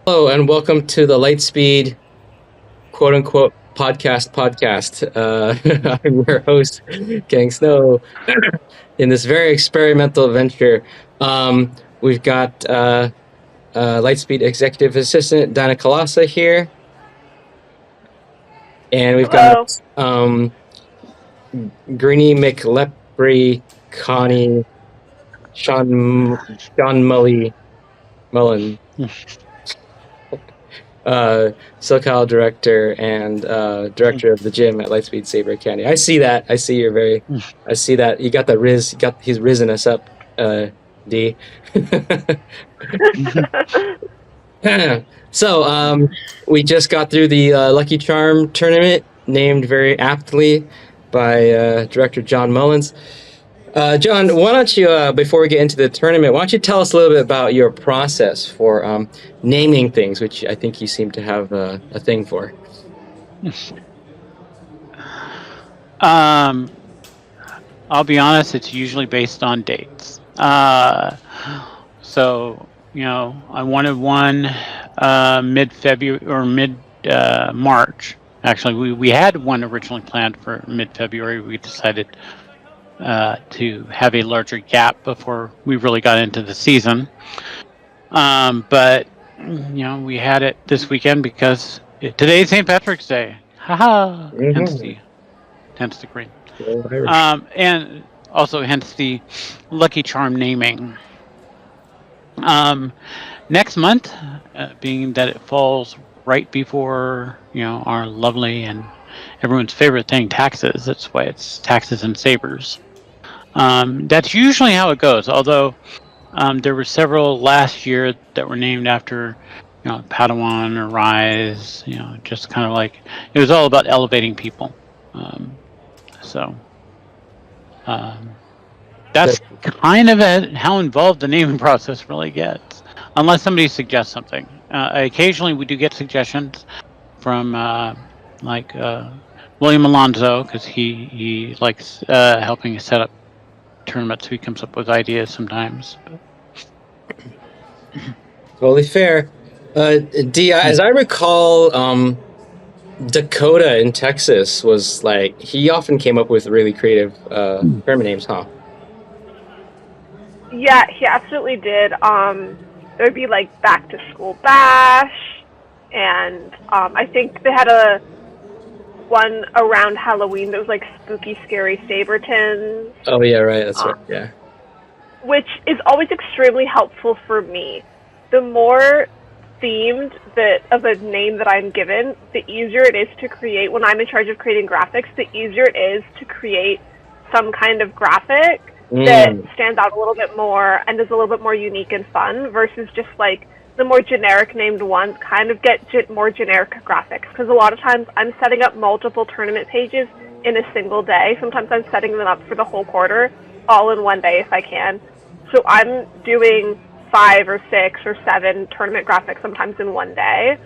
Hello and welcome to the Lightspeed quote unquote podcast. I'm your host, Gang Snow. In this very experimental venture, we've got Lightspeed Executive Assistant Dana Kalasa here. And we've got Greenie McLepry, Connie, Sean Mullen. SoCal director and director of the gym at Lightspeed Saber Candy. I see that. I see that. You got the Riz. He's risen us up, D. So, we just got through the Lucky Charm tournament, named very aptly by director John Mullins. John, why don't you, before we get into the tournament, why don't you tell us a little bit about your process for naming things, which I think you seem to have a thing for. I'll be honest, it's usually based on dates. So, I wanted one mid-February or mid-March. Actually, we had one originally planned for mid-February. We decided to have a larger gap before we really got into the season. But, we had it this weekend because today's St. Patrick's Day. Haha! Mm-hmm. Hence the green. And also hence the Lucky Charm naming. Next month, being that it falls right before, our lovely and everyone's favorite thing, taxes. That's why it's taxes and sabers. That's usually how it goes. Although there were several last year that were named after, Padawan or Rise. Just kind of like it was all about elevating people. That's kind of how involved the naming process really gets, unless somebody suggests something. Occasionally, we do get suggestions from William Alonzo, because he likes helping us set up tournaments. So he comes up with ideas sometimes. Totally fair. D, as I recall, Dakota in Texas was he often came up with really creative tournament names, huh? Yeah, he absolutely did. There would be Back to School Bash, and I think they had one around Halloween that was Spooky Scary Sabertons. Oh yeah, right. That's right. Yeah. Which is always extremely helpful for me. The more themed of a name that I'm given, the easier it is to create. When I'm in charge of creating graphics, the easier it is to create some kind of graphic that stands out a little bit more and is a little bit more unique and fun versus just the more generic named ones kind of get more generic graphics. Because a lot of times I'm setting up multiple tournament pages in a single day. Sometimes I'm setting them up for the whole quarter, all in one day if I can. So I'm doing 5 or 6 or 7 tournament graphics sometimes in one day.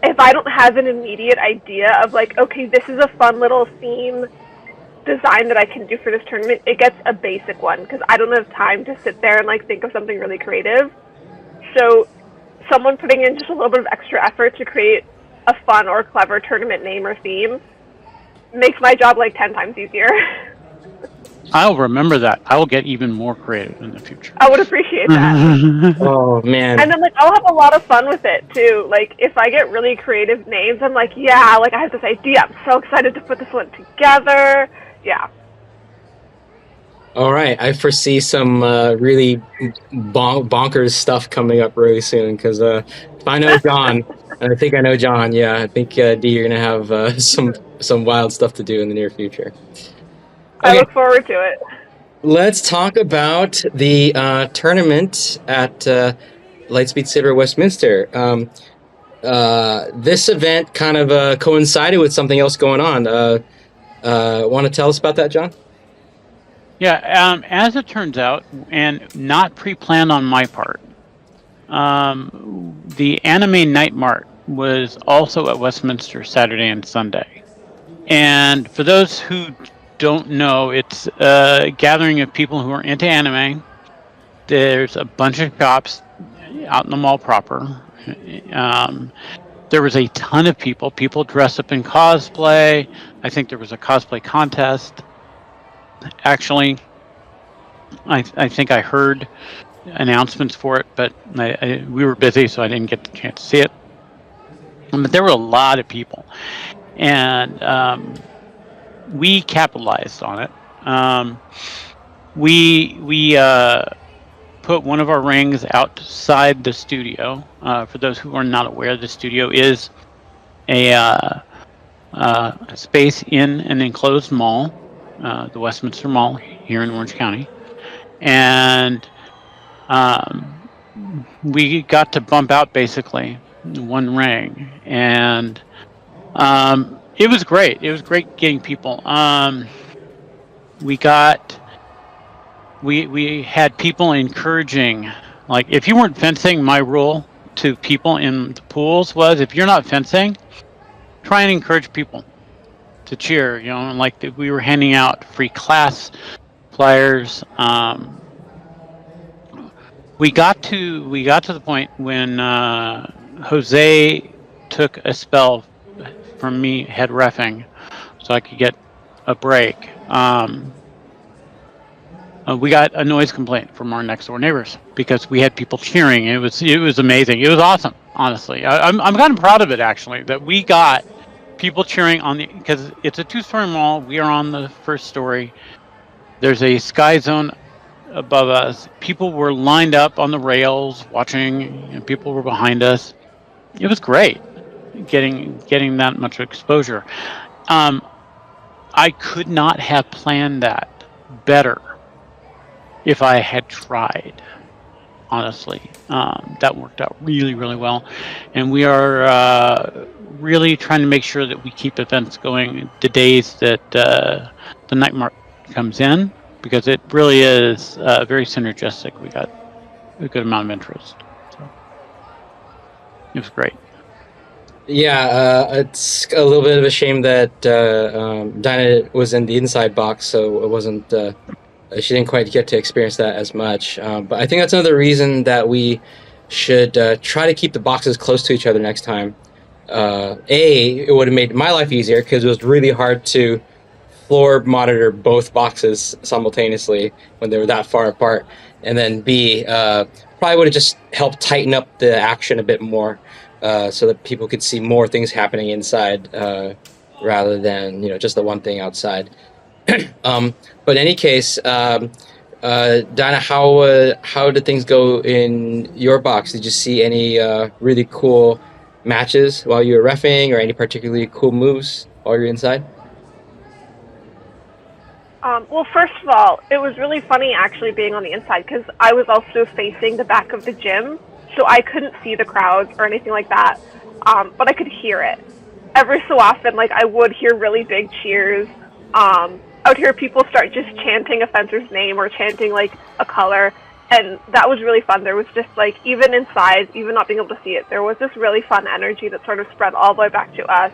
If I don't have an immediate idea of okay, this is a fun little theme design that I can do for this tournament, it gets a basic one because I don't have time to sit there and think of something really creative. So someone putting in just a little bit of extra effort to create a fun or clever tournament name or theme makes my job 10 times easier. I'll remember that. I will get even more creative in the future. I would appreciate that. Oh, man. And then, I'll have a lot of fun with it, too. If I get really creative names, I'm I have this idea. I'm so excited to put this one together. Yeah. All right. I foresee some really bonkers stuff coming up really soon, because if I know John, and I think I know John, yeah, I think, D, you're going to have some wild stuff to do in the near future. Okay. I look forward to it. Let's talk about the tournament at Lightspeed Saber Westminster. This event kind of coincided with something else going on. Want to tell us about that, John? Yeah, as it turns out, and not pre-planned on my part, the Anime Night Mart was also at Westminster Saturday and Sunday. And for those who don't know, it's a gathering of people who are into anime. There's a bunch of shops out in the mall proper. There was a ton of people. People dressed up in cosplay. I think there was a cosplay contest. Actually, I think I heard announcements for it, but we were busy, so I didn't get the chance to see it. But there were a lot of people, and we capitalized on it. We put one of our rings outside the studio. For those who are not aware, the studio is a space in an enclosed mall, the Westminster Mall here in Orange County, and we got to bump out basically one ring, and it was great. It was great getting people. We had people encouraging, like, if you weren't fencing, my rule to people in the pools was, if you're not fencing, try and encourage people to cheer. You know, like we were handing out free class flyers. We got to the point when Jose took a spell from me head reffing, so I could get a break. We got a noise complaint from our next door neighbors because we had people cheering. It was amazing. It was awesome, honestly. I'm kind of proud of it, actually, that we got people cheering because it's a 2-story mall. We are on the 1st story. There's a sky zone above us. People were lined up on the rails watching, and people were behind us. It was great getting that much exposure. I could not have planned that better if I had tried, honestly. That worked out really, really well. And we are really trying to make sure that we keep events going the days that the night market comes in, because it really is very synergistic. We got a good amount of interest. So it was great. Yeah, it's a little bit of a shame that Dinah was in the inside box, so it wasn't... she didn't quite get to experience that as much. But I think that's another reason that we should try to keep the boxes close to each other next time. It would have made my life easier because it was really hard to floor monitor both boxes simultaneously when they were that far apart. And then B, probably would have just helped tighten up the action a bit more so that people could see more things happening inside rather than just the one thing outside. But in any case, Dinah, how did things go in your box? Did you see any really cool matches while you were reffing, or any particularly cool moves while you're inside? Well, first of all, it was really funny actually being on the inside because I was also facing the back of the gym, so I couldn't see the crowds or anything like that, but I could hear it. Every so often, like, I would hear really big cheers. I would hear people start just chanting a fencer's name or chanting, like, a color, and that was really fun. There was just, like, even inside, even not being able to see it, there was this really fun energy that sort of spread all the way back to us.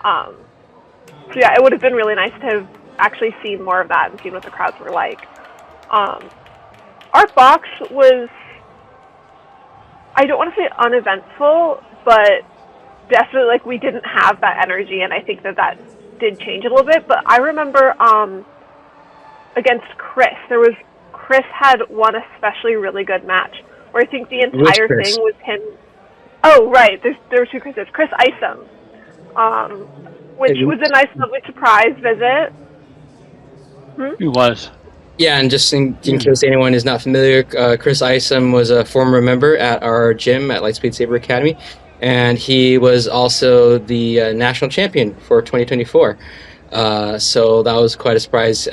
So yeah, it would have been really nice to have actually seen more of that and seen what the crowds were like. Our box was, I don't want to say uneventful, but definitely, like, we didn't have that energy, and I think that did change a little bit. But I remember against Chris had one especially really good match where I think the entire thing was him. Oh, right, there were two Chris's. Chris Isom, which was a nice, lovely surprise visit. He was. Yeah, and just in case anyone is not familiar, Chris Isom was a former member at our gym at Lightspeed Saber Academy, and he was also the national champion for 2024. So that was quite a surprise.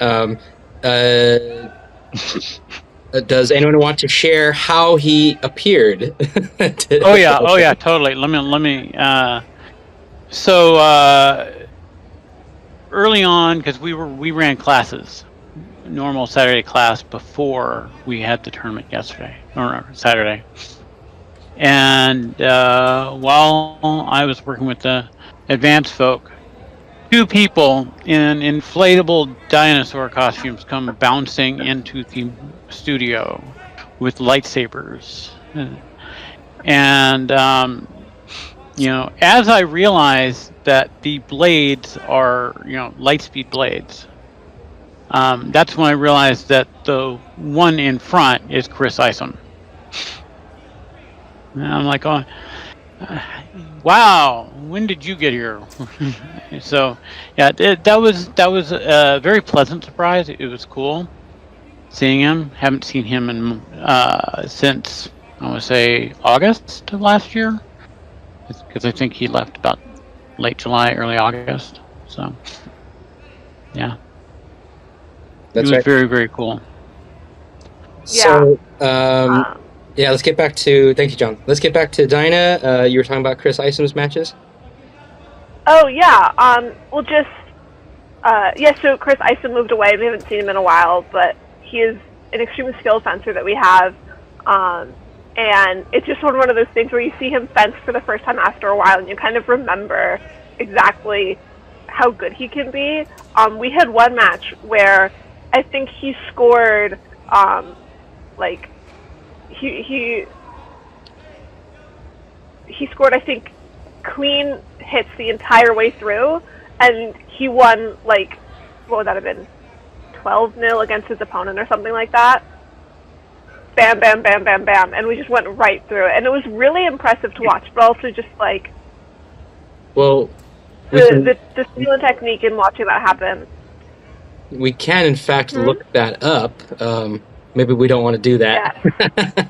Does anyone want to share how he appeared? Oh yeah, totally. Let me. So early on, because we ran classes, normal Saturday class before we had the tournament yesterday or Saturday, and while I was working with the advanced folk, two people in inflatable dinosaur costumes come bouncing into the studio with lightsabers. And as I realized that the blades are Lightspeed blades, that's when I realized that the one in front is Chris Isom. And I'm like, oh, wow, when did you get here? So, yeah, that was a very pleasant surprise. It was cool seeing him. Haven't seen him in since I want to say August of last year, because I think he left about late July, early August. So, yeah, That's it was right. very, very cool. So, yeah, let's get back to. Thank you, John. Let's get back to Dinah. You were talking about Chris Isom's matches. Oh yeah. Well, just so Chris Isom moved away. We haven't seen him in a while, but he is an extremely skilled fencer that we have. And it's just one of those things where you see him fence for the first time after a while, and you kind of remember exactly how good he can be. We had one match where I think he scored, he scored, I think, clean hits the entire way through, and he won, what would that have been, 12-0 against his opponent or something like that. Bam, bam, bam, bam, bam, and we just went right through it. And it was really impressive to watch, but also just, well, the skill and technique in watching that happen. We can, in fact, look that up. Maybe we don't want to do that. Yeah.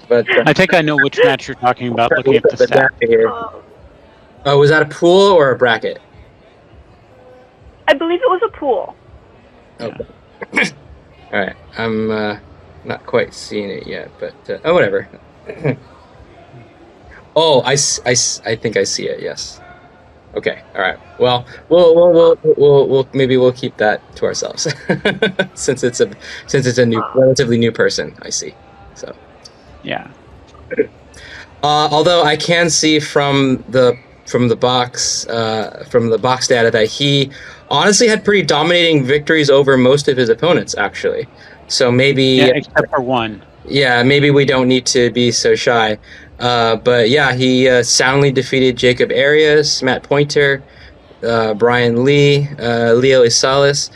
But I think I know which match you're talking about, looking at the stat. Here. Oh, was that a pool or a bracket? I believe it was a pool. Okay. All right. I'm not quite seeing it yet, but whatever. Oh, I think I see it. Yes. Okay. All right. Well, we'll maybe we'll keep that to ourselves since it's a relatively new person. I see. So. Yeah. Although I can see from the box data that he honestly had pretty dominating victories over most of his opponents, actually. So maybe except for one. Yeah, maybe we don't need to be so shy. But yeah, he soundly defeated Jacob Arias, Matt Pointer, Brian Lee, Leo Isalis.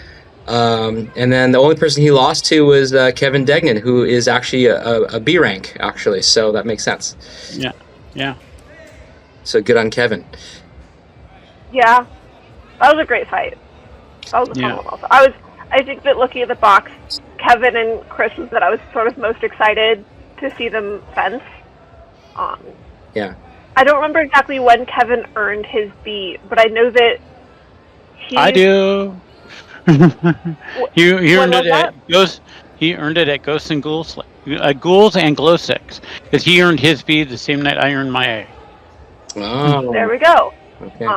And then the only person he lost to was Kevin Degnan, who is actually a B rank, actually. So that makes sense. Yeah. So good on Kevin. Yeah, that was a great fight. That was a fun one also. I think that looking at the box, Kevin and Chris was that I was sort of most excited to see them fence. Yeah. I don't remember exactly when Kevin earned his B, but I know that I do. he earned it at Ghost. He earned it at Ghosts and Ghouls, Ghouls and Glow Sticks, because he earned his B the same night I earned my A. Oh. There we go. Okay.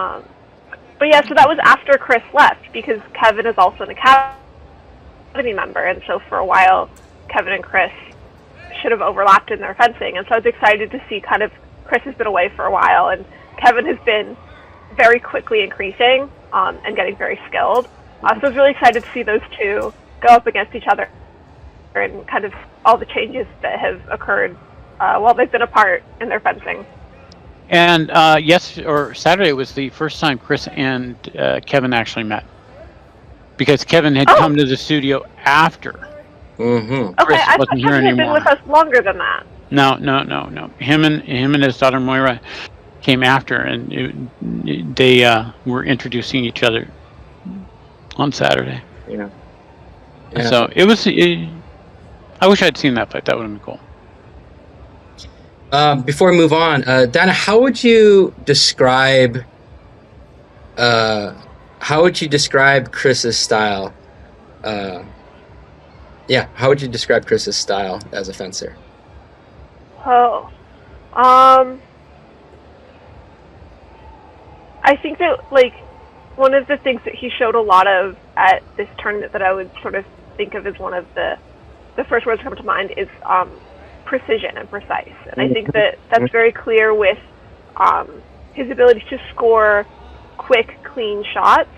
But yeah, so that was after Chris left, because Kevin is also an Academy member, and so for a while, Kevin and Chris should have overlapped in their fencing, and so I was excited to see kind of Chris has been away for a while, and Kevin has been very quickly increasing and getting very skilled. So I was really excited to see those two go up against each other and kind of all the changes that have occurred while they've been apart in their fencing. And Saturday was the first time Chris and Kevin actually met, because Kevin had come to the studio after. Mm-hmm. Okay, I thought Kevin had been with us longer than that. No. Him and his daughter Moira came after, and they were introducing each other on Saturday. Yeah. So it was. I wish I'd seen that fight. That would have been cool. Before we move on, Dana, how would you describe Chris's style? How would you describe Chris's style as a fencer? I think that one of the things that he showed a lot of at this tournament that I would sort of think of as one of the first words that come to mind is precision and precise. And I think that that's very clear with his ability to score quick, clean shots.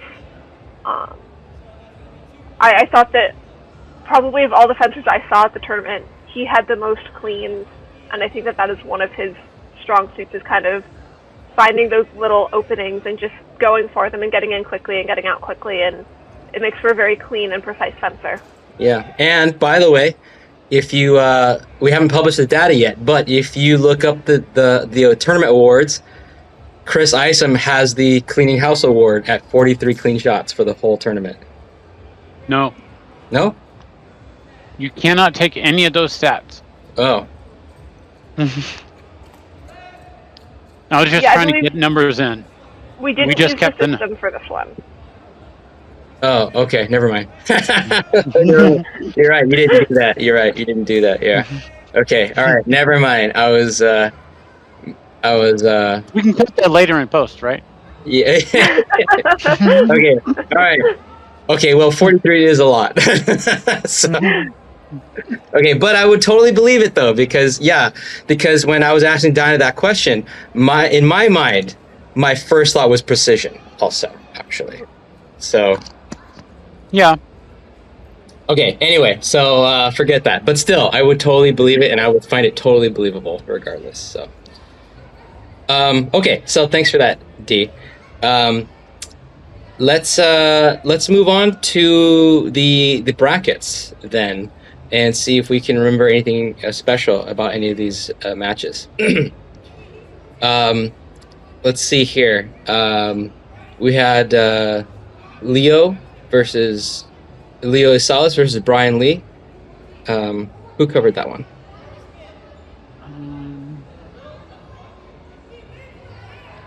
I thought that probably of all the fencers I saw at the tournament, he had the most cleans and I think that is one of his strong suits, is kind of finding those little openings and just going for them and getting in quickly and getting out quickly, and it makes for a very clean and precise fencer. Yeah, and by the way, if you we haven't published the data yet, but if you look up the tournament awards, Chris Isom has the Cleaning House Award at 43 clean shots for the whole tournament. No. No? You cannot take any of those stats. Oh. I was just trying to get numbers in. We didn't use the system for this one. Oh, okay. Never mind. You're right. You didn't do that. You're right. You didn't do that. Yeah. Okay. All right. Never mind. I was. We can put that later in post, right? Yeah. Okay. All right. Okay. Well, 43 is a lot. So, okay, but I would totally believe it though, because when I was asking Dinah that question, in my mind, my first thought was precision. Also, actually. So. Yeah. Okay, anyway, so forget that. But still, I would totally believe it, and I would find it totally believable regardless. So, okay, so thanks for that, D. Let's move on to the brackets then, and see if we can remember anything special about any of these matches. Let's see here. We had Leo Salas versus Brian Lee. Who covered that one?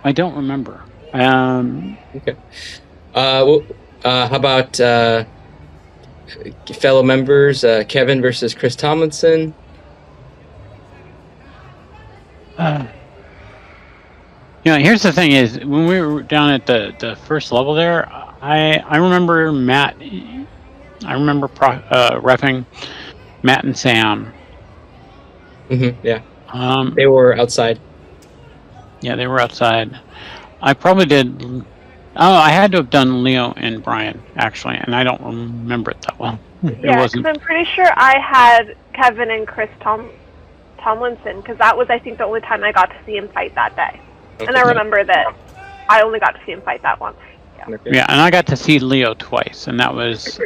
I don't remember. Okay. How about fellow members, Kevin versus Chris Tomlinson? Here's the thing: is when we were down at the first level there, I remember Matt. I remember reffing Matt and Sam. Mm-hmm, yeah. They were outside. Yeah, they were outside. I probably did. Oh, I had to have done Leo and Brian actually, and I don't remember it that well. Yeah, because I'm pretty sure I had Kevin and Chris Tomlinson, because that was, I think, the only time I got to see him fight that day. Okay. And I remember that I only got to see him fight that once. Yeah, okay. Yeah, and I got to see Leo twice, and that was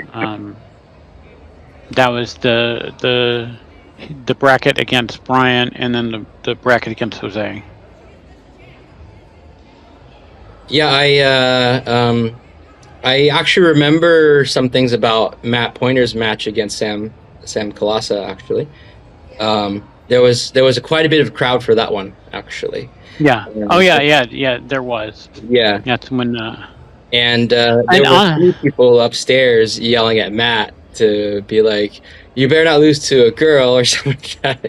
the bracket against Brian, and then the bracket against Jose. Yeah, I actually remember some things about Matt Pointer's match against Sam Kalasa. Actually, there was quite a bit of crowd for that one. Actually. Yeah. Oh yeah. There was. Yeah. That's when. And there were a few people upstairs yelling at Matt to be like, "You better not lose to a girl" or something like that,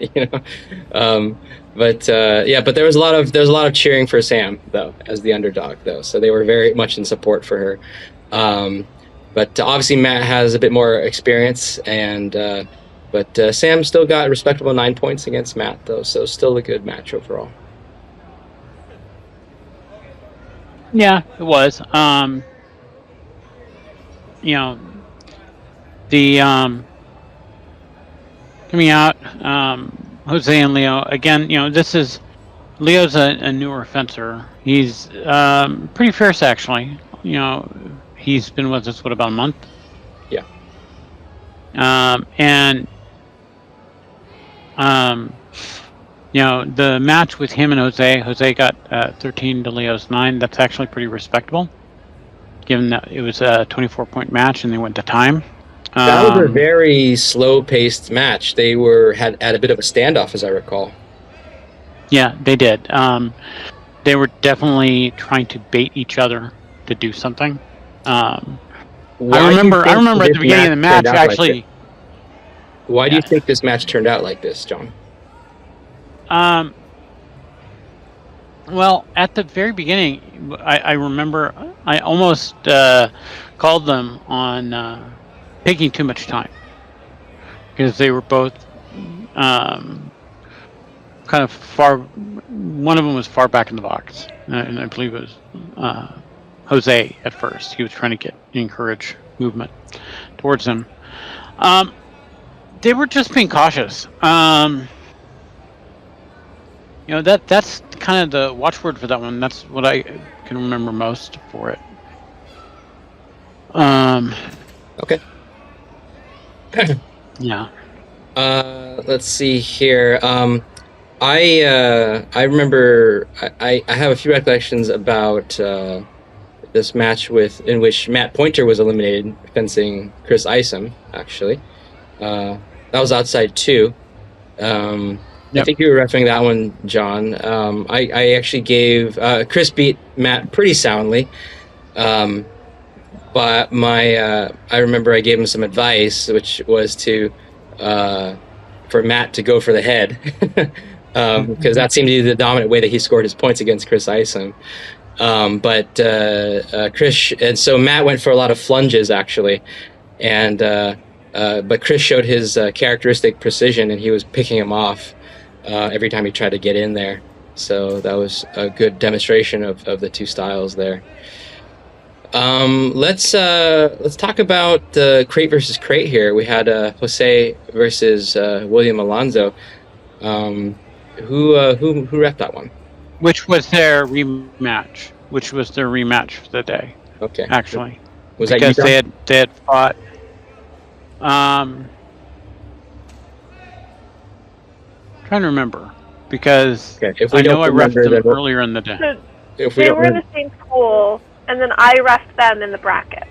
But there was a lot of cheering for Sam though, as the underdog though. So they were very much in support for her. But obviously Matt has a bit more experience, but Sam still got a respectable 9 points against Matt though. So still a good match overall. Yeah, it was. The coming out. Jose and Leo again. Leo's a newer fencer. He's pretty fierce actually. He's been with us about a month. Yeah. The match with him and Jose got 13 to Leo's 9. That's actually pretty respectable, given that it was a 24-point match and they went to time. That was a very slow-paced match. They had a bit of a standoff, as I recall. Yeah, they did. They were definitely trying to bait each other to do something. I remember at the beginning of the match, actually. Why do you think this match turned out like this, John? Well, at the very beginning, I remember I almost called them on taking too much time, because they were both kind of far. One of them was far back in the box, and I believe it was Jose at first. He was trying to encourage movement towards him. They were just being cautious. that's kind of the watchword for that one. That's what I can remember most for it. Okay. Yeah. Let's see here. I remember I have a few recollections about this match in which Matt Pointer was eliminated, fencing Chris Isom. Actually, that was outside too. I think you were referencing that one, John. I actually gave Chris beat Matt pretty soundly. But I remember I gave him some advice, which was for Matt to go for the head, because that seemed to be the dominant way that he scored his points against Chris Isom. But Chris, and so Matt went for a lot of flunges actually, and but Chris showed his characteristic precision, and he was picking him off every time he tried to get in there. So that was a good demonstration of the two styles there. Let's talk about the crate versus crate here. We had Jose versus William Alonso. Who repped that one? Which was their rematch. For the day. Okay. Actually, was because that you? they had fought. Trying to remember because If we I know I don't repped remember, them earlier in the day. So if we they don't were in remember, the same school, and then I refed them in the brackets.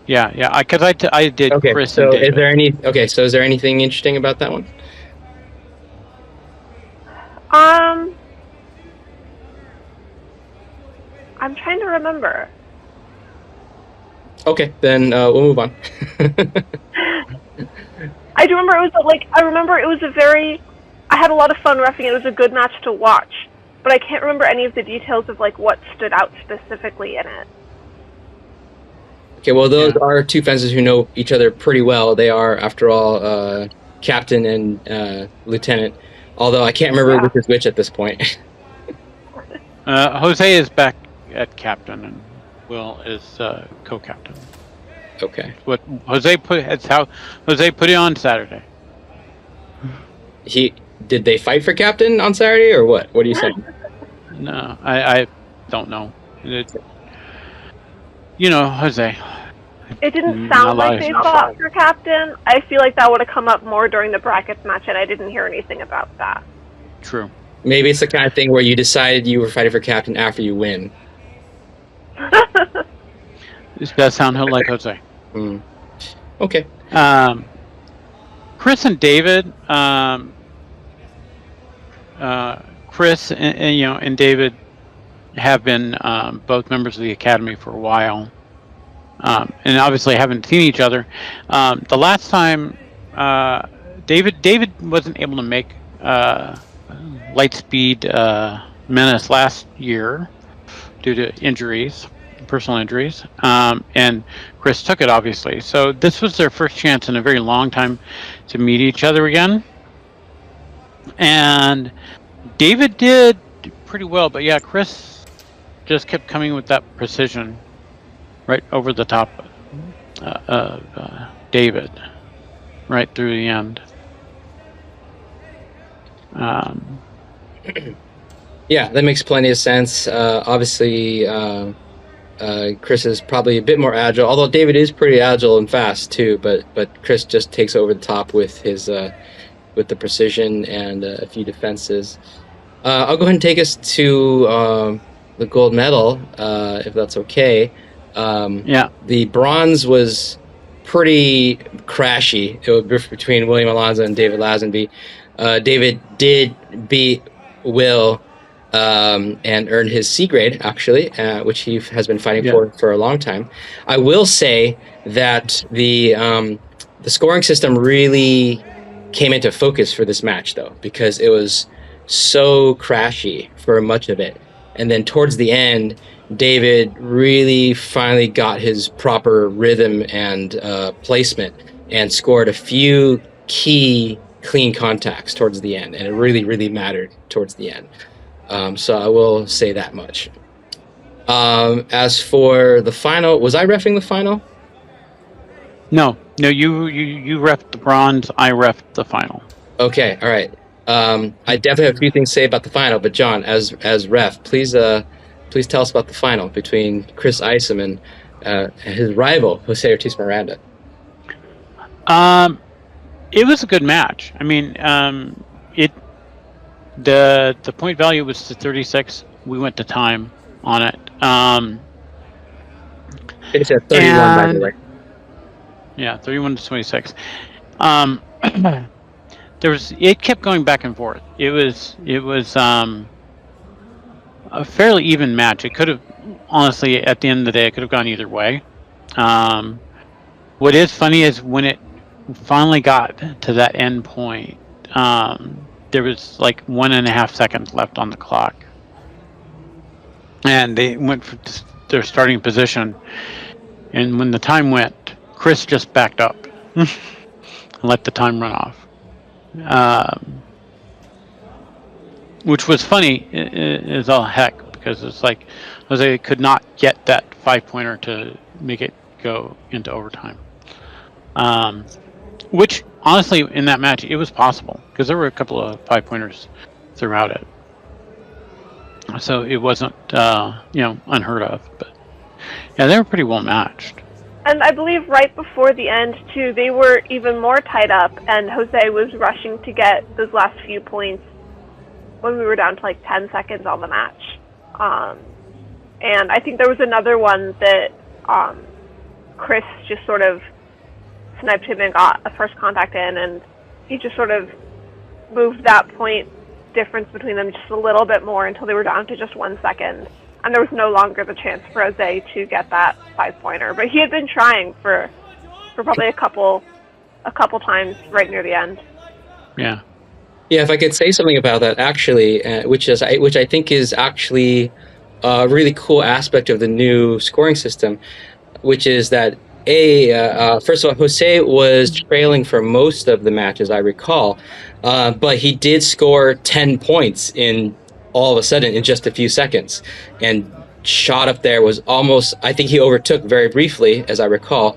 Yeah. Because I did okay. Chris So and David. is there anything interesting about that one? I'm trying to remember. Okay, then we'll move on. I do remember it was a very. I had a lot of fun reffing. It was a good match to watch, but I can't remember any of the details of what stood out specifically in it. Okay, well, those are two fencers who know each other pretty well. They are, after all, captain and lieutenant. Although I can't remember which is which at this point. Jose is back at captain, and Will is co-captain. Okay. What Jose put? It's how Jose put it on Saturday. Did they fight for captain on Saturday, or what? What are you saying? No, I don't know. Jose. It didn't sound like they fought for captain. I feel like that would have come up more during the brackets match, and I didn't hear anything about that. True. Maybe it's the kind of thing where you decided you were fighting for captain after you win. This does sound like Jose. Okay. Chris and David. Chris and David have been both members of the academy for a while, and obviously haven't seen each other. The last time David wasn't able to make Lightspeed Menace last year due to personal injuries, and Chris took it, obviously. So this was their first chance in a very long time to meet each other again. And David did pretty well, but yeah, Chris just kept coming with that precision right over the top of David right through the end. Yeah, that makes plenty of sense. Obviously, Chris is probably a bit more agile, although David is pretty agile and fast too. But Chris just takes over the top with his with the precision and a few defenses. I'll go ahead and take us to the gold medal, if that's okay. The bronze was pretty crashy. It was between William Alonso and David Lazenby. David did beat Will and earned his C grade, actually, which he has been fighting for a long time. I will say that the scoring system really came into focus for this match, though, because it was so crashy for much of it. And then towards the end, David really finally got his proper rhythm and placement and scored a few key clean contacts towards the end. And it really, really mattered towards the end. So I will say that much. As for the final, was I reffing the final? No, you reffed the bronze. I reffed the final. Okay, all right. I definitely have a few things to say about the final, but John, as ref, please tell us about the final between Chris Isom and his rival Jose Ortiz Miranda. It was a good match. I mean, the point value was to 36. We went to time on it. It's at 31, by the way. Yeah, 31 to 26. It kept going back and forth. It was a fairly even match. It could have, honestly, at the end of the day, it could have gone either way. What is funny is when it finally got to that end point, there was like 1.5 seconds left on the clock, and they went for their starting position. And when the time went, Chris just backed up and let the time run off. Which was funny as all heck, because it's like Jose could not get that 5-pointer to make it go into overtime. Which honestly, in that match, it was possible because there were a couple of 5-pointers throughout it, so it wasn't unheard of. But yeah, they were pretty well matched. And I believe right before the end, too, they were even more tied up, and Jose was rushing to get those last few points when we were down to like 10 seconds on the match. And I think there was another one that Chris just sort of sniped him and got a first contact in, and he just sort of moved that point difference between them just a little bit more until they were down to just 1 second. And there was no longer the chance for Jose to get that 5-pointer. But he had been trying for probably a couple times right near the end. Yeah. Yeah, if I could say something about that, actually, which I think is actually a really cool aspect of the new scoring system, which is that first of all, Jose was trailing for most of the match, as I recall, but he did score 10 points all of a sudden in just a few seconds, and shot up there was almost, I think he overtook very briefly, as I recall.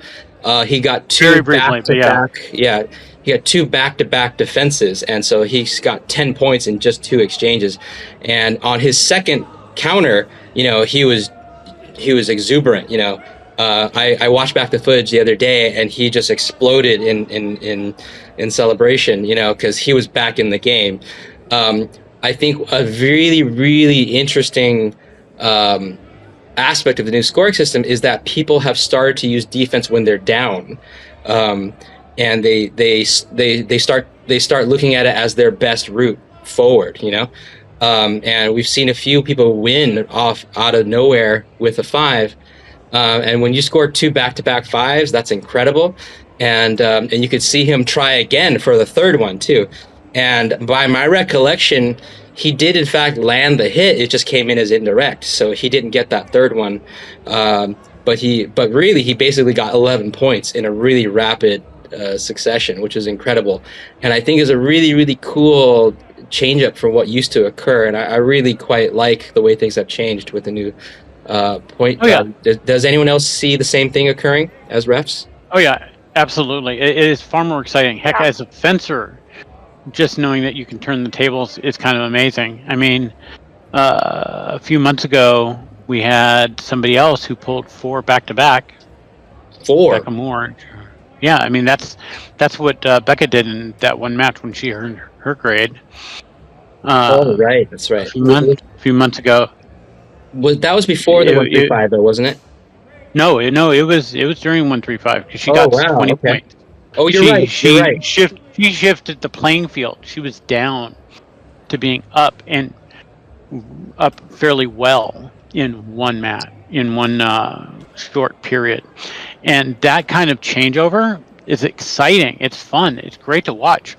He got two back-to-back, he got two back-to-back defenses, and so he's got 10 points in just 2 exchanges. And on his second counter, he was exuberant. I watched back the footage the other day, and he just exploded in celebration, because he was back in the game. I think a really, really interesting aspect of the new scoring system is that people have started to use defense when they're down, and they start looking at it as their best route forward. And we've seen a few people win out of nowhere with a 5, and when you score 2 back-to-back 5s, that's incredible. And you could see him try again for the third one too. And by my recollection, he did in fact land the hit. It just came in as indirect, so he didn't get that third one. But really, he basically got 11 points in a really rapid succession, which is incredible. And I think is a really, really cool change up from what used to occur. And I really quite like the way things have changed with the new point. Oh, yeah. Does anyone else see the same thing occurring as refs? Oh yeah, absolutely. It is far more exciting. Heck, as a fencer, just knowing that you can turn the tables is kind of amazing. I mean, a few months ago, we had somebody else who pulled 4 back-to-back. 4? Becca Moore. Yeah, I mean, that's what Becca did in that one match when she earned her grade. Right, that's right. A few months ago. That was before the 135, though, wasn't it? No, it was during 135 because she got 20 points. Oh, you're right. She shifted the playing field. She was down to being up fairly well in one short period, and that kind of changeover is exciting. It's fun. It's great to watch.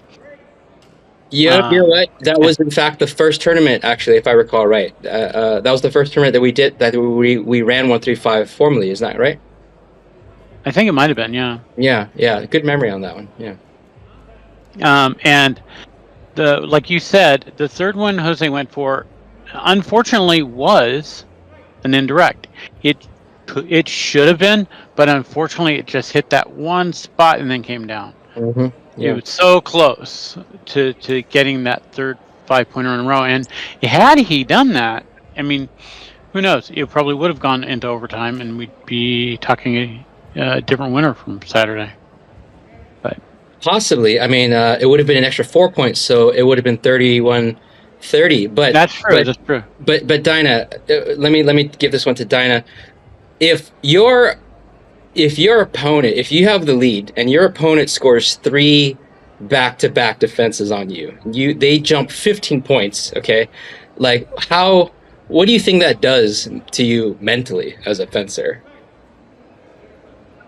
Yeah, you're right. That was in fact the first tournament, actually, if I recall right. That was the first tournament that we did that we ran 135 formally. Is that right? I think it might have been, yeah. Yeah. Good memory on that one. Yeah. And like you said, the third one Jose went for, unfortunately, was an indirect. It should have been, but unfortunately, it just hit that one spot and then came down. Mm-hmm. It was so close to getting that third 5-pointer in a row. And had he done that, I mean, who knows? It probably would have gone into overtime, and we'd be talking a different winner from Saturday. But possibly. I mean, it would have been an extra 4 points, so it would have been 31-30. But that's true. That's true. But Dinah, let me give this one to Dinah. If your opponent, if you have the lead and your opponent scores 3 back-to-back defenses on you, they jump 15 points. Okay, like what do you think that does to you mentally as a fencer?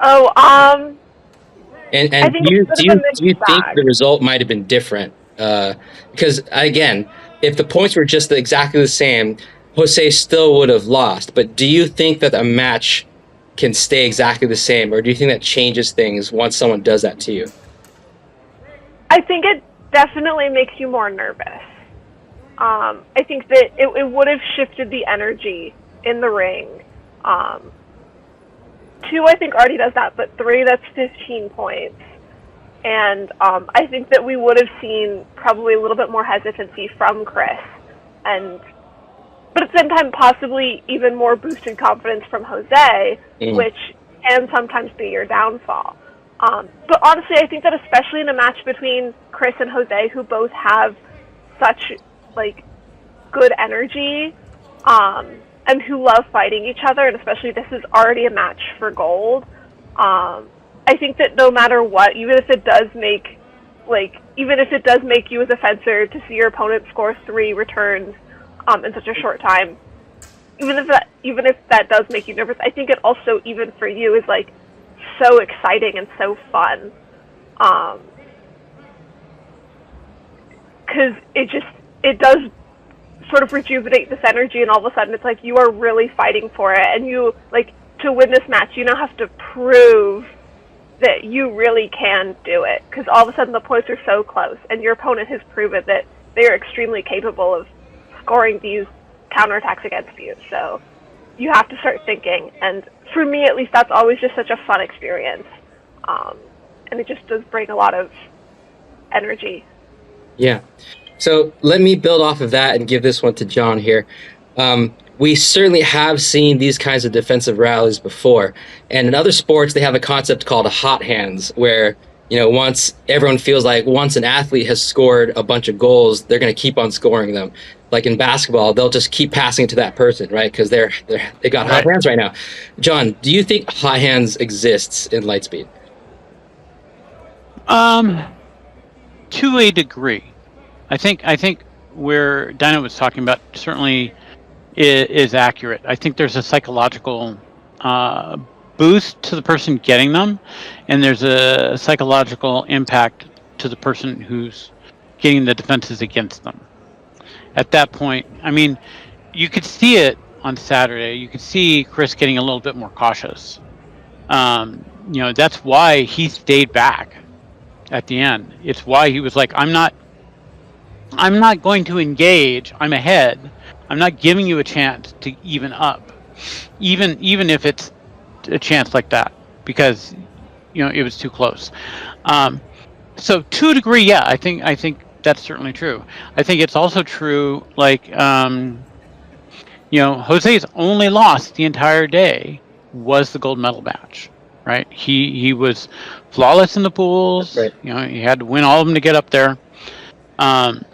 Oh, And do you think the result might have been different? Because again, if the points were just exactly the same, Jose still would have lost. But do you think that a match can stay exactly the same, or do you think that changes things once someone does that to you? I think it definitely makes you more nervous. I think that it would have shifted the energy in the ring. 2, I think, already does that, but 3, that's 15 points. And I think that we would have seen probably a little bit more hesitancy from Chris, but at the same time, possibly even more boosted confidence from Jose, which can sometimes be your downfall. But honestly, I think that especially in a match between Chris and Jose, who both have such good energy, and who love fighting each other, and especially this is already a match for gold. I think that no matter what, even if it does make you as a fencer to see your opponent score 3 returns in such a short time, even if that does make you nervous, I think it also, even for you, is so exciting and so fun. Because it does sort of rejuvenate this energy, and all of a sudden it's you are really fighting for it, and you to win this match, you now have to prove that you really can do it, because all of a sudden the points are so close, and your opponent has proven that they are extremely capable of scoring these counterattacks against you. So you have to start thinking, and for me at least, that's always just such a fun experience, and it just does bring a lot of energy. Yeah. So let me build off of that and give this one to John here. We certainly have seen these kinds of defensive rallies before. And in other sports, they have a concept called a hot hands, where, once everyone feels like once an athlete has scored a bunch of goals, they're going to keep on scoring them. Like in basketball, they'll just keep passing it to that person, right? Because they got hot hands right now. John, do you think hot hands exists in Lightspeed? To a degree. I think where Dinah was talking about certainly is accurate. I think there's a psychological boost to the person getting them, and there's a psychological impact to the person who's getting the defenses against them. At that point, I mean, you could see it on Saturday. You could see Chris getting a little bit more cautious. That's why he stayed back at the end. It's why he was like, I'm not going to engage. I'm ahead. I'm not giving you a chance to even up, even if it's a chance like that, because it was too close. So to a degree, yeah, I think that's certainly true. I think it's also true, Jose's only loss the entire day was the gold medal match, right? He was flawless in the pools. Right. He had to win all of them to get up there. And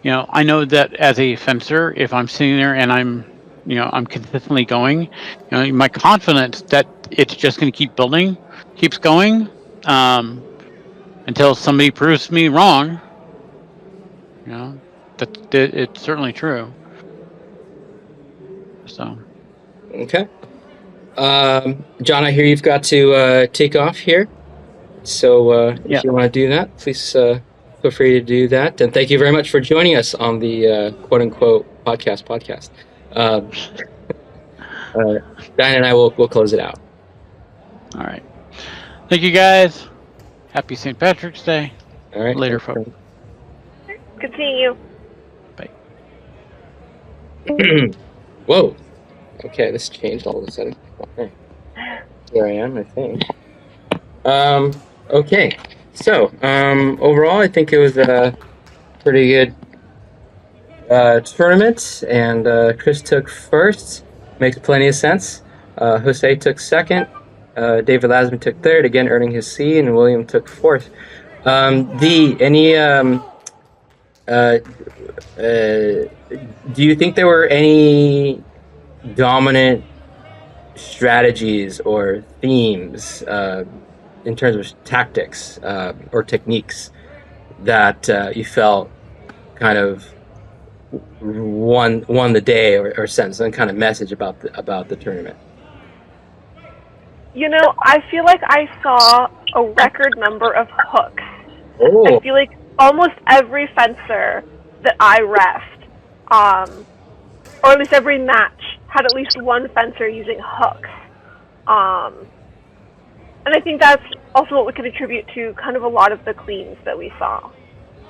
I know that as a fencer, if I'm sitting there and I'm consistently going, my confidence that it's just going to keep building, keeps going, until somebody proves me wrong. That it's certainly true. So. Okay. John, I hear you've got to take off here. So if you want to do that, please feel free to do that. And thank you very much for joining us on the quote-unquote podcast. Diane and I will close it out. All right. Thank you, guys. Happy St. Patrick's Day. All right. Later, folks. Good seeing you. Bye. Whoa. Okay, this changed all of a sudden. Okay. Here I am, I think. Okay. So, overall, I think it was a pretty good tournament, and Chris took first. Makes plenty of sense. Jose took second. David Lasman took third, again earning his C, and William took fourth. Any do you think there were any dominant strategies or themes in terms of tactics or techniques that you felt kind of won the day or sent some kind of message about the tournament? You know, I feel like I saw a record number of hooks. Oh, I feel like almost every fencer that I refed, or at least every match, had at least one fencer using hooks. And I think that's also what we could attribute to kind of a lot of the cleans that we saw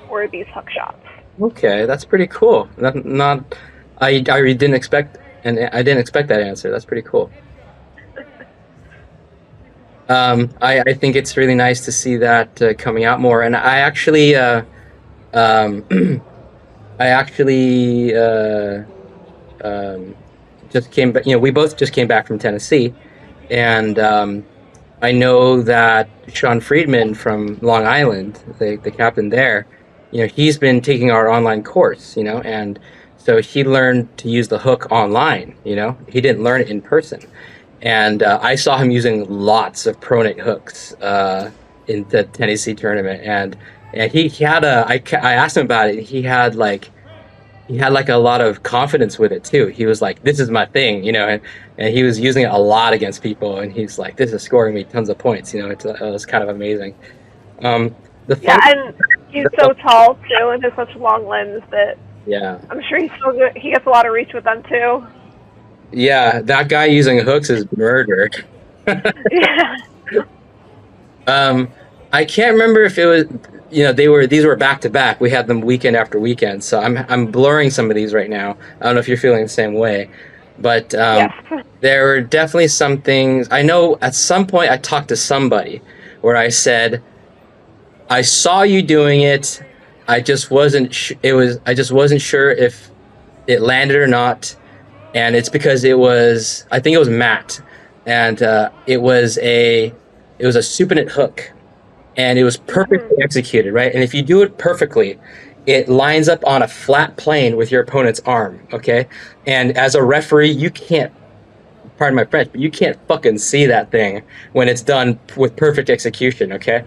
were these hook shots. okay, that's pretty cool. I really didn't expect, and I didn't expect that answer. That's pretty cool. I think it's really nice to see that coming out more, and I actually just came back. We both just came back from Tennessee, and I know that Sean Friedman from Long Island, the captain there, he's been taking our online course, and so he learned to use the hook online. He didn't learn it in person, and I saw him using lots of pronate hooks in the Tennessee tournament, and he had I asked him about it. He had like a lot of confidence with it too. He was like, "This is my thing," and he was using it a lot against people. And he's like, "This is scoring me tons of points." It was kind of amazing. And he's so tall too, and has such long limbs that I'm sure he's still good. He gets a lot of reach with them too. Yeah, that guy using hooks is murder. Yeah. I can't remember if it was. These were back to back. We had them weekend after weekend, so I'm blurring some of these right now. I don't know if you're feeling the same way, but yes. There were definitely some things. I know at some point I talked to somebody where I said, "I saw you doing it. I just wasn't. I just wasn't sure if it landed or not." And it's because I think it was Matt, and it was a supinate hook. And it was perfectly executed, right? And if you do it perfectly, it lines up on a flat plane with your opponent's arm, okay? And as a referee, you can't, pardon my French, but you can't fucking see that thing when it's done with perfect execution, okay?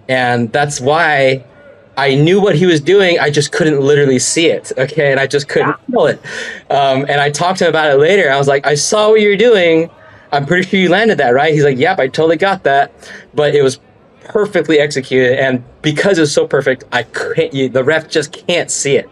And that's why I knew what he was doing, I just couldn't literally see it, okay? And I just couldn't feel it. And I talked to him about it later. I was like, "I saw what you were doing. I'm pretty sure you landed that, right?" He's like, "Yep, I totally got that." But it was perfectly executed, and because it's so perfect, the ref just can't see it.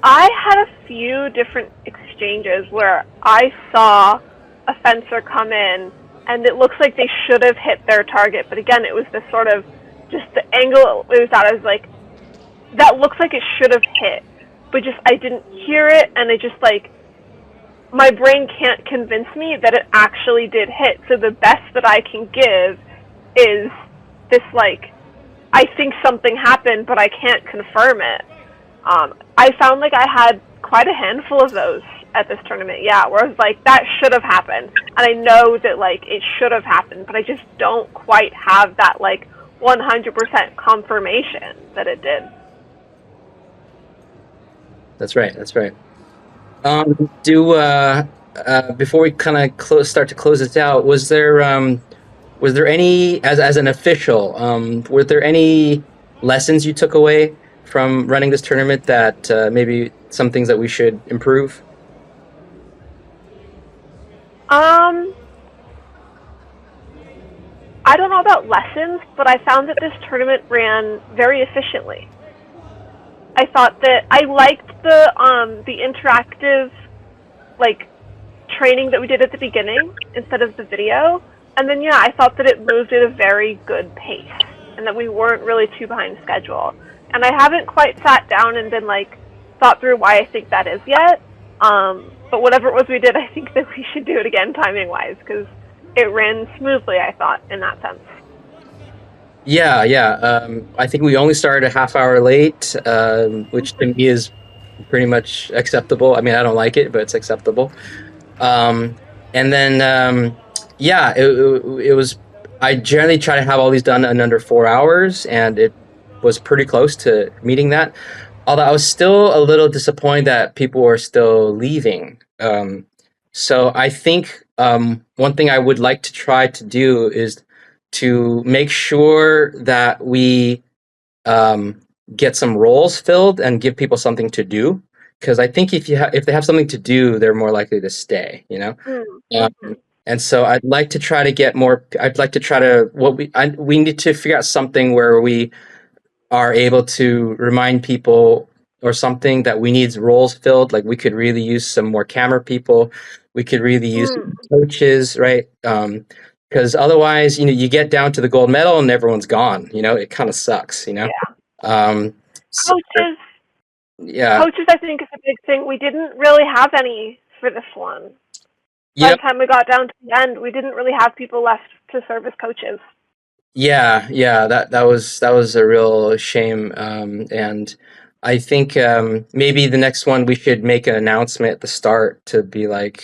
I had a few different exchanges where I saw a fencer come in, and it looks like they should have hit their target, but again, it was this sort of, just the angle it was at, I was like, that looks like it should have hit, but just, I didn't hear it, and it just like, my brain can't convince me that it actually did hit, so the best that I can give is this, like, I think something happened, but I can't confirm it. I found like I had quite a handful of those at this tournament, where I was like, that should have happened. And I know that, like, it should have happened, but I just don't quite have that, like, 100% confirmation that it did. That's right. Before we kind of start to close this out, was there any, as an official, were there any lessons you took away from running this tournament that maybe some things that we should improve? I don't know about lessons, but I found that this tournament ran very efficiently. I thought that I liked the interactive, like, training that we did at the beginning instead of the video. And then, I thought that it moved at a very good pace and that we weren't really too behind schedule. And I haven't quite sat down and been, like, thought through why I think that is yet. But whatever it was we did, I think that we should do it again timing-wise, because it ran smoothly, I thought, in that sense. Yeah. I think we only started a half hour late, which to me is pretty much acceptable. I mean, I don't like it, but it's acceptable. Um, and then, yeah, it was. I generally try to have all these done in under 4 hours, and it was pretty close to meeting that. Although I was still a little disappointed that people were still leaving. So I think one thing I would like to try to do is to make sure that we um, get some roles filled and give people something to do. Because I think if they have something to do, they're more likely to stay. Mm-hmm. And so I'd like to try to get more. I'd like to try to we need to figure out something where we are able to remind people or something that we need roles filled. Like we could really use some more camera people. We could really use coaches, right? Because otherwise, you get down to the gold medal and everyone's gone. It kind of sucks. Yeah. So, Coaches, yeah, coaches, I think is a big thing. We didn't really have any for this one. By yep, the time we got down to the end, we didn't really have people left to serve as coaches. yeah. That was a real shame. And I think maybe the next one we should make an announcement at the start to be like,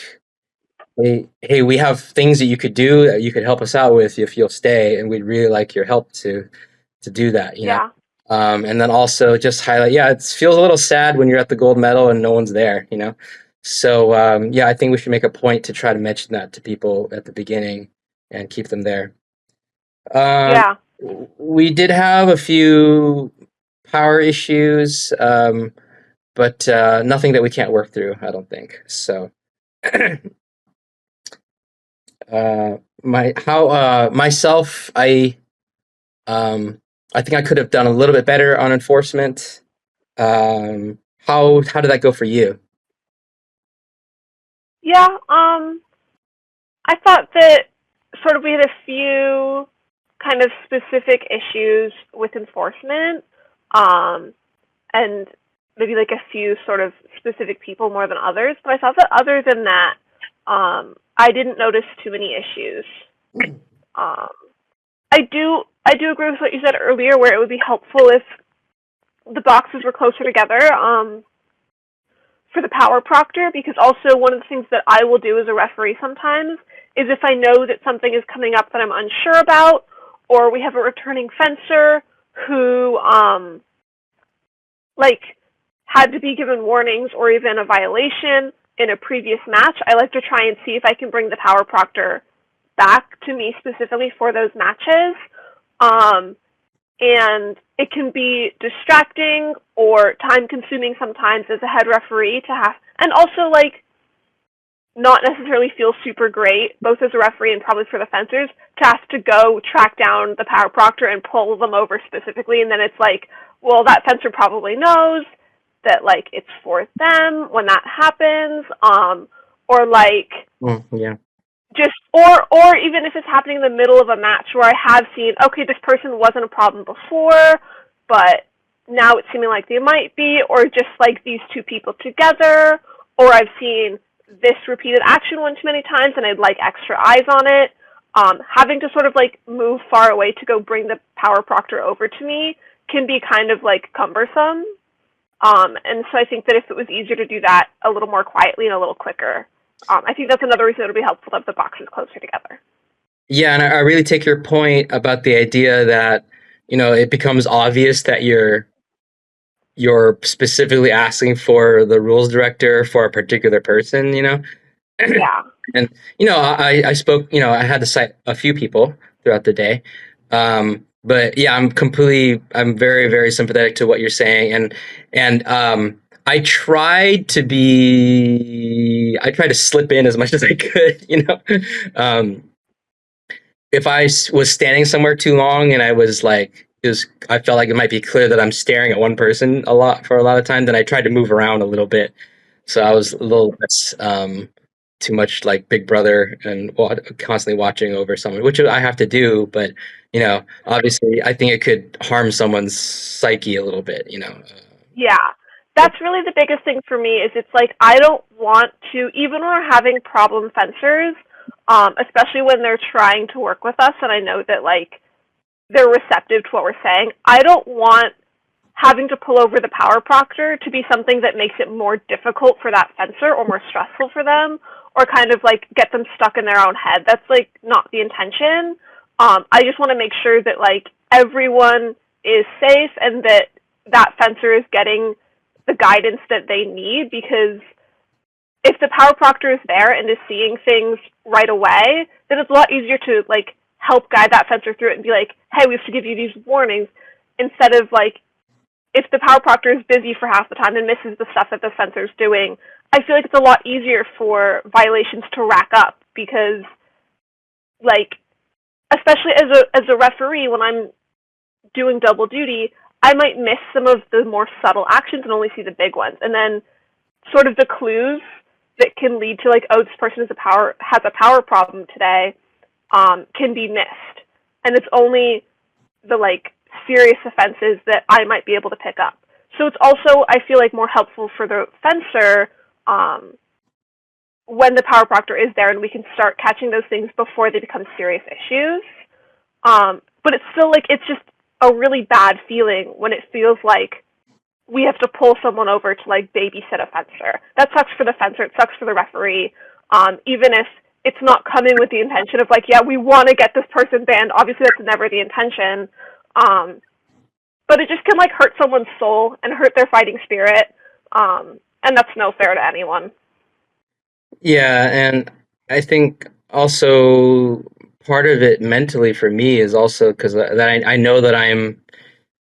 hey, we have things that you could do that you could help us out with if you'll stay, and we'd really like your help to do that. Yeah. And then also just highlight, yeah, it feels a little sad when you're at the gold medal and no one's there. So yeah, I think we should make a point to try to mention that to people at the beginning and keep them there. Yeah. We did have a few power issues, but nothing that we can't work through, I don't think. So myself, I think I could have done a little bit better on enforcement. How did that go for you? Yeah. I thought that sort of we had a few kind of specific issues with enforcement, and maybe like a few sort of specific people more than others. But I thought that other than that, I didn't notice too many issues. Um, I do agree with what you said earlier, where it would be helpful if the boxes were closer together for the power proctor, because also one of the things that I will do as a referee sometimes is if I know that something is coming up that I'm unsure about, or we have a returning fencer who like had to be given warnings or even a violation in a previous match, I like to try and see if I can bring the power proctor back to me specifically for those matches. And it can be distracting or time consuming sometimes as a head referee to have, and also like not necessarily feel super great, both as a referee and probably for the fencers, to have to go track down the power proctor and pull them over specifically. And then it's like, well, that fencer probably knows that like it's for them when that happens, or like Yeah. just or even if it's happening in the middle of a match where I have seen, okay, this person wasn't a problem before, but now it's seeming like they might be, or just like these two people together, or I've seen this repeated action one too many times and I'd like extra eyes on it. Having to sort of like move far away to go bring the power proctor over to me can be kind of like cumbersome. And so I think that if it was easier to do that a little more quietly and a little quicker, I think that's another reason it'll be helpful to have the boxes closer together. Yeah, and I really take your point about the idea that it becomes obvious that you're specifically asking for the rules director for a particular person. Yeah. And I spoke. I had to cite a few people throughout the day. But yeah, I'm very, very sympathetic to what you're saying, and I tried to slip in as much as I could. If I was standing somewhere too long and I was like, I felt like it might be clear that I'm staring at one person for a lot of time, then I tried to move around a little bit. So I was a little less, too much like Big Brother and constantly watching over someone, which I have to do. But, obviously I think it could harm someone's psyche a little bit. Yeah. That's really the biggest thing for me is it's like I don't want to, even when we're having problem fencers, especially when they're trying to work with us, and I know that like they're receptive to what we're saying. I don't want having to pull over the power proctor to be something that makes it more difficult for that fencer or more stressful for them, or kind of like get them stuck in their own head. That's like not the intention. I just want to make sure that like everyone is safe and that that fencer is getting the guidance that they need, because if the power proctor is there and is seeing things right away, then it's a lot easier to like help guide that fencer through it and be like, hey, we have to give you these warnings, instead of like, if the power proctor is busy for half the time and misses the stuff that the fencer's doing, I feel like it's a lot easier for violations to rack up, because like, especially as a referee, when I'm doing double duty, I might miss some of the more subtle actions and only see the big ones. And then sort of the clues that can lead to like, oh, this person has a power problem today, can be missed. And it's only the like serious offenses that I might be able to pick up. So it's also, I feel like, more helpful for the fencer when the power proctor is there and we can start catching those things before they become serious issues. But it's still like, it's just a really bad feeling when it feels like we have to pull someone over to like babysit a fencer. That sucks for the fencer, it sucks for the referee. Even if it's not coming with the intention of like, yeah, we want to get this person banned. Obviously that's never the intention. But it just can like hurt someone's soul and hurt their fighting spirit. And that's no fair to anyone. Yeah, and I think also part of it mentally for me is also because that I know that I'm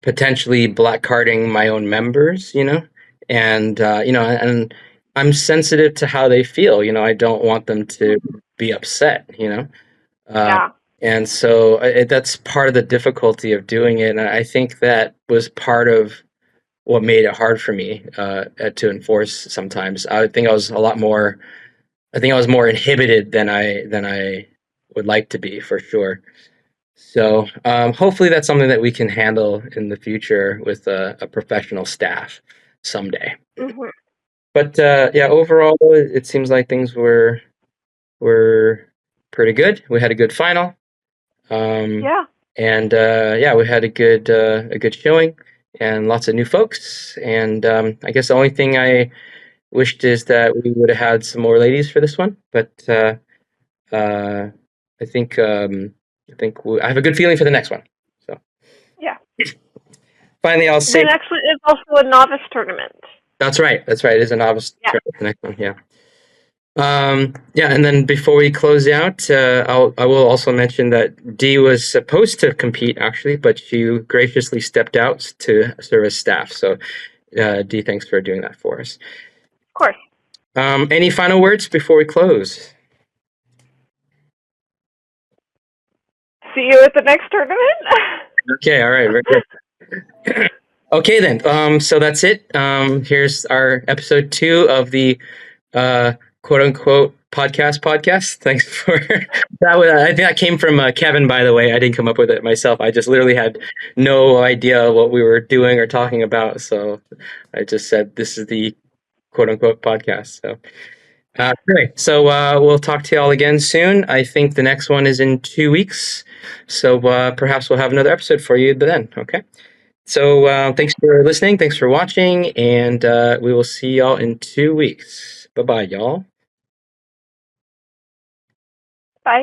potentially black carding my own members, and and I'm sensitive to how they feel. I don't want them to be upset. Yeah. And so that's part of the difficulty of doing it. And I think that was part of what made it hard for me to enforce sometimes. I think I was more inhibited than I would like to be, for sure. So hopefully that's something that we can handle in the future with a professional staff someday. Mm-hmm. But yeah, overall, it seems like things were pretty good. We had a good final. Yeah. And yeah, we had a good showing and lots of new folks. And I guess the only thing I wished is that we would have had some more ladies for this one. But I think I have a good feeling for the next one. So Yeah. finally, I'll say the next one is also a novice tournament. That's right. It is a novice tournament. The next one, yeah. Yeah, and then before we close out, I will also mention that Dee was supposed to compete actually, but she graciously stepped out to serve as staff. So, Dee, thanks for doing that for us. Of course. Any final words before we close? See you at the next tournament. Okay, all right, very good. Okay then. So that's it. Here's our episode 2 of the quote unquote podcast. Thanks for that. I think that came from Kevin, by the way. I didn't come up with it myself. I just literally had no idea what we were doing or talking about. So I just said, this is the quote unquote podcast. So, great. So we'll talk to you all again soon. I think the next one is in 2 weeks. So perhaps we'll have another episode for you then. Okay. So thanks for listening. Thanks for watching. And we will see y'all in 2 weeks. Bye-bye, y'all. Bye.